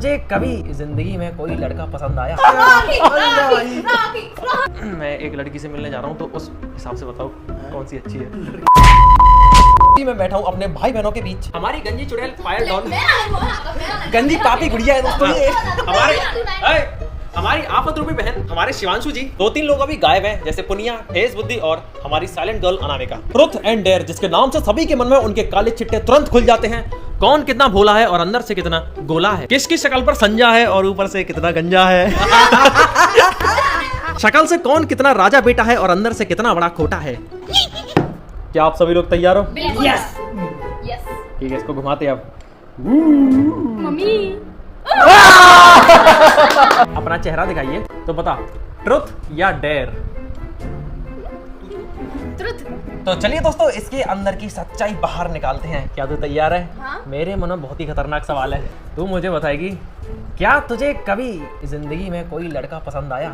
तुझे कभी जिंदगी में कोई लड़का पसंद आया? मैं एक लड़की से मिलने जा रहा हूँ तो उस हिसाब से बताओ कौन सी अच्छी है। मैं बैठा हूँ अपने भाई बहनों के बीच। हमारी गंजी चुड़ैल फायर डॉन गंजी पापी गुड़िया है दोस्तों ये हमारी आफत रूपी बहन हमारे शिवांशु जी। 2-3 लोग अभी गायब हैं जैसे पुनिया, तेज बुद्धि और हमारी silent girl Anamika. Truth and dare जिसके नाम से सभी के मन में उनके काले चिट्टे तुरंत खुल जाते हैं। कौन कितना भोला है और अंदर से कितना गोला है, किसकी शक्ल पर संजा है और ऊपर से कितना गंजा है। शक्ल से कौन कितना राजा बेटा है और अंदर से कितना बड़ा खोटा है। क्या आप सभी लोग तैयार हो? यस ठीक है, इसको घुमाते अब। मम्मी अपना चेहरा दिखाइए तो बता, ट्रुथ या डेयर? ट्रुथ। तो चलिए दोस्तों इसके अंदर की सच्चाई बाहर निकालते हैं। क्या तू तैयार है? हाँ? मेरे मन में बहुत ही खतरनाक सवाल है। तू मुझे बताएगी, क्या तुझे कभी जिंदगी में कोई लड़का पसंद आया?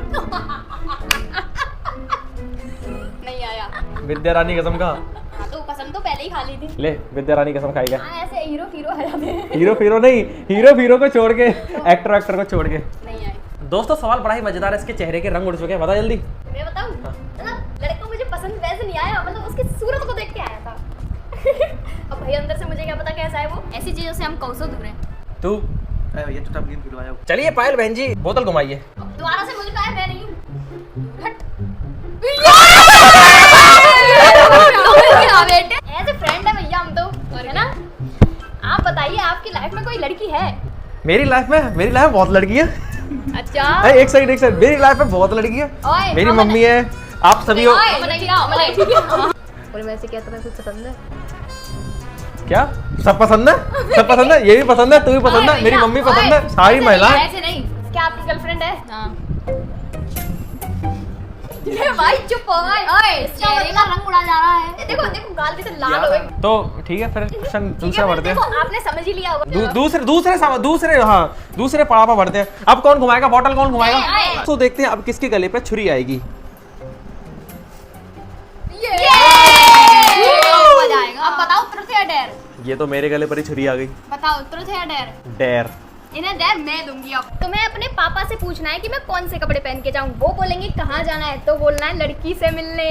नहीं आया। विद्या रानी कसम खा। हाँ तो पसंद तो पहले ही खा ली थी। ले विद्या रानी कसम खाएगा। हाँ ऐसे हीरो आ जाते हैं। हीरो नहीं, हीरो को छोड़ के एक्टर को छोड़ के। नहीं आए। दोस्तों सवाल बड़ा ही मजेदार है। इसके चेहरे के रंग उड़ चुके हैं, बता जल्दी। मैं बताऊँ? मतलब लड़का मुझे पसंद वैसे नहीं आया, मतलब उसकी सूरत को देख के आया था। अब भाई अंदर से मुझे क्या पता कैसा है वो। ऐसी चीजों से हम कौसो दूर हैं। तू ये तो टपलीन पिलवाया। चलिए पायल बहन जी बोतल घुमाइए। दोबारा से मुझे कहा मैं नहीं हूँ। हट। बेटे ऐसे फ्रेंड है भैया हम तो, है ना? आप बताइए आपकी लाइफ में कोई लड़की है? मेरी लाइफ में बहुत लड़की है। अच्छा एक साइड मेरी लाइफ में बहुत लड़की है। मेरी मम्मी है, आप सभी हो। और वैसे क्या तुम्हें कुछ पसंद है? क्या सब पसंद है? ये भी पसंद है, तू भी पसंद है, मेरी मम्मी पसंद है, सारी महिलाएं। ऐसे नहीं। क्या आपकी गर्लफ्रेंड है? हाँ। ये भाई चुप हो भाई। ओए चेहरे का रंग उड़ा जा रहा है। देखो गाल भी तो लाल हो गई। तो ठीक है फिर क्वेश्चन दूसरा बढ़ते हैं। आपने समझ ही लिया होगा। दूसरे पड़ाव पर बढ़ते हैं। अब कौन घुमाएगा बॉटल, कौन घुमाएगा? तो देखते हैं अब किसके गले पे छुरी आएगी। मजा आएगा। अब बताओ ट्रुथ या डेयर? ये तो मेरे गले पर ही छुरी आ गई। बताओ ट्रुथ या डेयर? डेयर। इन्हें डेयर मैं दूंगी। अब तुम्हें अपने पापा से पूछना है कि मैं कौन से कपड़े पहन के जाऊं। वो बोलेंगे कहाँ जाना है तो बोलना है लड़की से मिलने।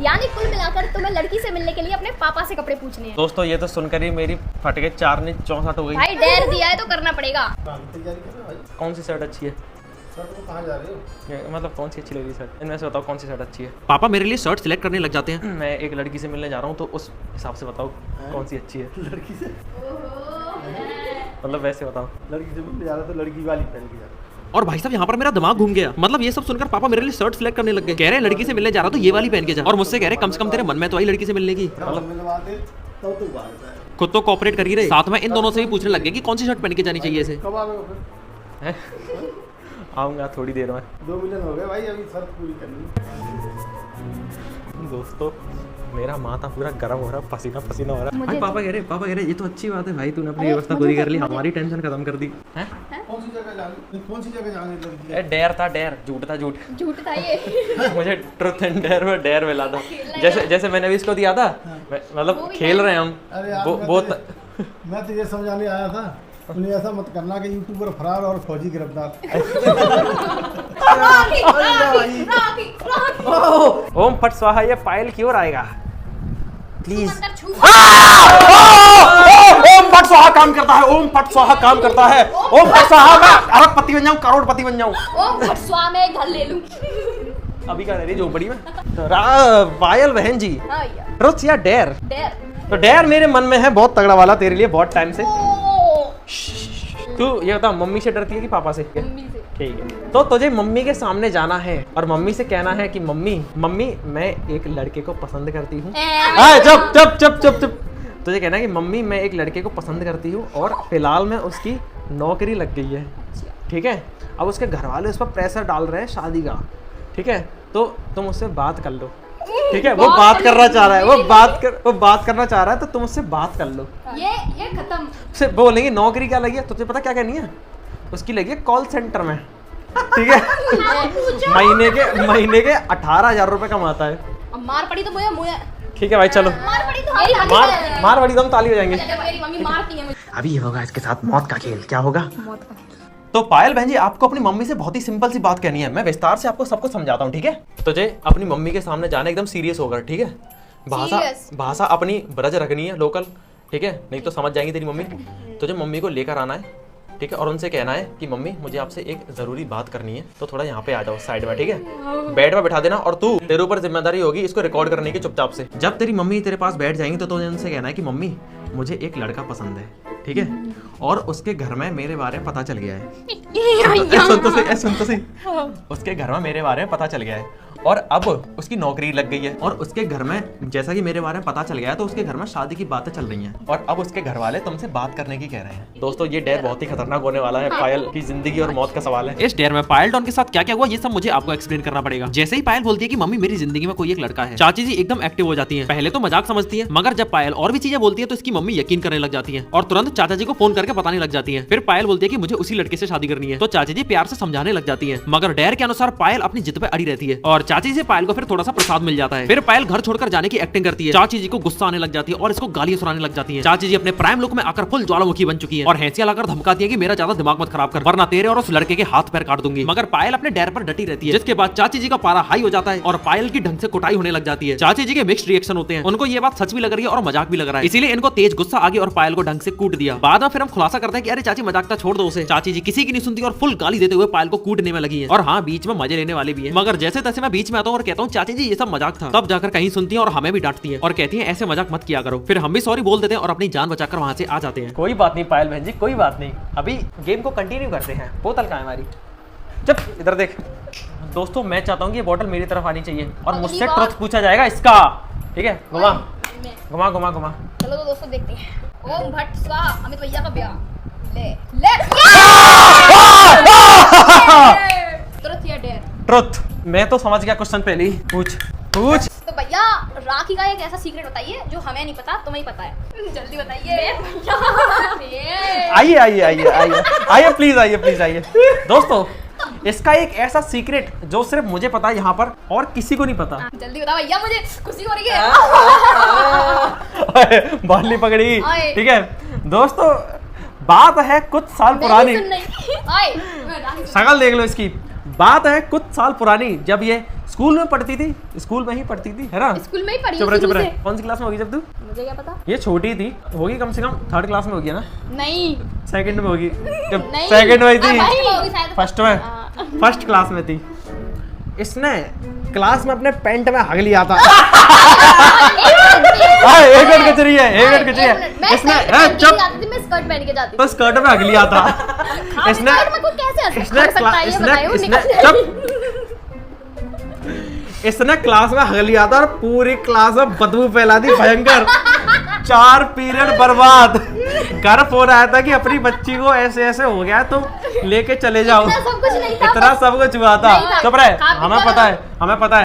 यानी कुल मिलाकर तुम्हें लड़की से मिलने के लिए अपने पापा से कपड़े पूछने हैं। दोस्तों ये तो सुनकर ही मेरी फट के 4 ने 64 हो गई। भाई डेयर दिया है तो करना पड़ेगा। कौन सी शर्ट अच्छी है? कहाँ जा रहे हो? मतलब कौन सी अच्छी लग रही है शर्ट? इनमें से बताओ कौन सी शर्ट अच्छी है। पापा मेरे लिए शर्ट सिलेक्ट करने लग जाते हैं। मैं एक लड़की से मिलने जा रहा हूँ तो उस हिसाब से बताओ कौन सी अच्छी है। लड़की से मतलब वैसे बताओ। लड़की से मिलने जा रहा तो लड़की वाली पहन के जा रहा। और भाई साहब यहाँ पर मेरा दिमाग घूम गया। मतलब ये सब सुनकर पापा मेरे लिए शर्ट सिलेक्ट करने लग गए। कह रहे लड़की से मिलने जा रहा तो ये वाली पहन के जा, और मुझसे कह रहे कम से कम तेरे मन में तो आई लड़की से मिलने की। खुद तो कॉपरेट कर ही रहे, साथ में इन दोनों से भी पूछने लग गए कि कौन सी शर्ट पहन के जानी चाहिए इसे। कब आ गए फिर? आऊंगा थोड़ी देर में। 2 मिलियन हो गए भाई, अभी शर्त पूरी करनी। दोस्तों मेरा माथा पूरा गर्म हो रहा है, पसीना हो रहा है। भाई पापा कह रहे ये तो अच्छी बात है भाई, तूने अपनी व्यवस्था पूरी कर ली, हमारी टेंशन खत्म कर दी। कौन सी जगह जाने लगी? डेयर था, डेयर झूठ था ये। मुझे ट्रुथ एंड डेयर में डेयर मिला था। जैसे मैंने अभी इसको दिया था, मतलब खेल रहे हैं हम। अरे मैं तो ये समझाने आया था, उन्हें ऐसा मत करना कि यूट्यूबर फरार और फौजी गिरफ्तार। ओम फट स्वाहा, ये फाइल की ओर आएगा प्लीज। ओम फट स्वाहा काम करता है, ओम फट स्वाहा काम करता है। ओम फट स्वाहा मैं अरबपति बन जाऊं, करोड़पति बन जाऊं। ओम फट स्वाहा मैं घर ले लूं। अभी क्या रही झोपड़ी में? पायल बहन जी, ट्रुथ या डेयर? डेयर। तो डेयर मेरे मन में है बहुत तगड़ा वाला, तेरे लिए बहुत टाइम से। तू ये बता, मम्मी से डरती है कि पापा से? मम्मी से। ठीक है, तो तुझे मम्मी के सामने जाना है और मम्मी से कहना है कि मम्मी मैं एक लड़के को पसंद करती हूँ। चुप। तुझे कहना है कि मम्मी मैं एक लड़के को पसंद करती हूँ और फिलहाल में उसकी नौकरी लग गई है। ठीक है, अब उसके घर वाले उस पर प्रेशर डाल रहे हैं शादी का। ठीक है, तो तुम उससे बात कर लो। ठीक है, वो बात करना चाह रहा है, वो बात करना चाह रहा है, तो तुम उससे बात कर लो। ये खत्म। से बोलेंगे नौकरी क्या लगी है, तुझे पता क्या कहनी है? उसकी लगी है कॉल सेंटर में। ठीक है, महीने के 18,000 रुपए कमाता है। मार पड़ी तो मुझे। ठीक है भाई चलो, मार पड़ी तो मार पड़ी तो हम ताली बजाएंगे। मेरी मम्मी मारती है मुझे। अभी ये होगा इसके साथ मौत का खेल। क्या होगा? मौत का। तो पायल बहन जी, आपको अपनी मम्मी से बहुत ही सिंपल सी बात कहनी है। मैं विस्तार से आपको सब कुछ समझाता हूँ, ठीक है? तुझे अपनी मम्मी के सामने जाना एकदम सीरियस होकर, ठीक है? भाषा अपनी ब्रज रखनी है, लोकल, ठीक है? नहीं तो समझ जाएंगी तेरी मम्मी। तुझे मम्मी को लेकर आना है, ठीक है? और उनसे कहना है कि मम्मी मुझे आपसे एक जरूरी बात करनी है, तो थोड़ा यहाँ पे आ जाओ साइड में, ठीक है? बेड पे बैठा देना, और तू, तेरे ऊपर जिम्मेदारी होगी इसको रिकॉर्ड करने की चुपचाप से। जब तेरी मम्मी तेरे पास बैठ जाएंगी तो तुझे उनसे कहना है कि मम्मी मुझे एक लड़का पसंद है, ठीक है? और उसके घर में मेरे बारे में पता चल गया है। सुन तो सही। उसके घर में मेरे बारे में पता चल गया है और अब उसकी नौकरी लग गई है, और उसके घर में जैसा कि मेरे बारे में पता चल गया है तो उसके घर में शादी की बातें चल रही हैं, और अब उसके घर वाले तुमसे बात करने की कह रहे हैं। दोस्तों ये डेयर बहुत ही खतरनाक होने वाला है। पायल की जिंदगी और मौत का सवाल है। इस डेयर में पायल डॉन के साथ क्या क्या हुआ ये सब मुझे आपको एक्सप्लेन करना पड़ेगा। जैसे ही पायल बोलती है कि मम्मी मेरी जिंदगी में कोई एक लड़का है, चाची जी एकदम एक्टिव हो जाती है। पहले तो मजाक समझती है, मगर जब पायल और भी चीजें बोलती है तो इसकी मम्मी यकीन करने लग जाती है और तुरंत चाचा जी को फोन करके बताने लग जाती है। फिर पायल बोलती है कि मुझे उसी लड़के से शादी करनी है, तो चाची जी प्यार से समझाने लग जाती है, मगर डेयर के अनुसार पायल अपनी जिद पे अड़ी रहती है और चाची से पायल को फिर थोड़ा सा प्रसाद मिल जाता है। फिर पायल घर छोड़कर जाने की एक्टिंग करती है। चाची जी को गुस्सा आने लग जाती है और इसको गालियां सुनाने लग जाती है। चाची जी अपने प्राइम लुक में आकर फुल ज्वालामुखी बन चुकी है और हैंसियां लाकर धमकाती है कि मेरा ज्यादा दिमाग मत खराब कर, वरना तेरे और उस लड़के के हाथ पैर काट दूंगी। मगर पायल अपने डेयर पर डटी रहती है, जिसके बाद चाची जी का पारा हाई हो जाता है और पायल की ढंग से कुटाई होने लग जाती है। चाची जी के मिक्स्ड रिएक्शन होते हैं, उनको ये बात सच भी लग रही है और मजाक भी लग रहा है, इसीलिए इनको तेज गुस्सा आ गया और पायल को ढंग से कूट दिया। बाद में फिर हम खुलासा करते हैं कि अरे चाची मजाक था, छोड़ दो उसे। चाची जी किसी की नहीं सुनती और फुल गाली देते हुए पायल को कूटने में लगी है, और हाँ बीच में मजे लेने वाले भी है। मगर जैसे तैसे मैं बीच में आता हूँ और कहता हूँ चाची जी ये सब मजाक था, तब जाकर कहीं सुनती है और हमें भी डांटती है और कहती है ऐसे मजाक मत किया करो। फिर हम भी सॉरी बोल देते हैं और अपनी जान बचाकर वहां से आ जाते हैं। कोई बात नहीं पायल बहन जी, कोई बात नहीं, अभी गेम को कंटिन्यू करते हैं। बोतल कहाँ है हमारी? जब इधर देख दोस्तों, मैं चाहता हूँ कि ये बोतल मेरी तरफ आनी चाहिए और मुझसे ट्रुथ पूछा जाएगा इसका, ठीक है? घुमा घुमा घुमा घुमा। चलो तो दोस्तों देखते हैं। ओम भट्ट स्वाहा, अमित भैया का ब्याह। ले ट्रुथ या डेयर? ट्रुथ। मैं तो समझ गया क्वेश्चन पहले ही। पूछ। तो भैया राखी का एक ऐसा सीक्रेट बताइए जो हमें नहीं पता, तुम्हें ही पता है, जल्दी बताइए। आइए प्लीज आइए। दोस्तों इसका एक ऐसा सीक्रेट जो सिर्फ मुझे पता है यहाँ पर और किसी को नहीं पता। जल्दी बताओ भैया, मुझे खुशी हो रही है। बाली पकड़ी, ठीक है? दोस्तों बात है कुछ साल पुरानी, शकल देख लो इसकी। बात है कुछ साल पुरानी, जब ये स्कूल में पढ़ती थी, स्कूल में ही पढ़ती थी, है ना? स्कूल में ही पढ़ी। चुप रहे। कौन सी क्लास में होगी जब तू? मुझे क्या पता। ये छोटी थी, होगी कम से कम 3rd क्लास में होगी ना? नहीं, सेकंड में होगी। जब नहीं, सेकंड में थी, फर्स्ट में, फर्स्ट क्लास में थी। इसने क्लास में अपने पैंट में हग लिया था। एक मिनट कचरी है। इसने चुप, मैं स्कर्ट पहन के जाती तो स्कर्ट में हग लिया था। इसने इसने क्लास में हग लिया था और पूरी क्लास में बदबू फैला दी भयंकर। 4 पीरियड बर्बाद। घर फोन आया था कि अपनी बच्ची को ऐसे ऐसे हो गया तो लेके चले जाओ। इतना सब कुछ नहीं था, इतना सब कुछ हुआ था। चुप रहे, हमें पता है।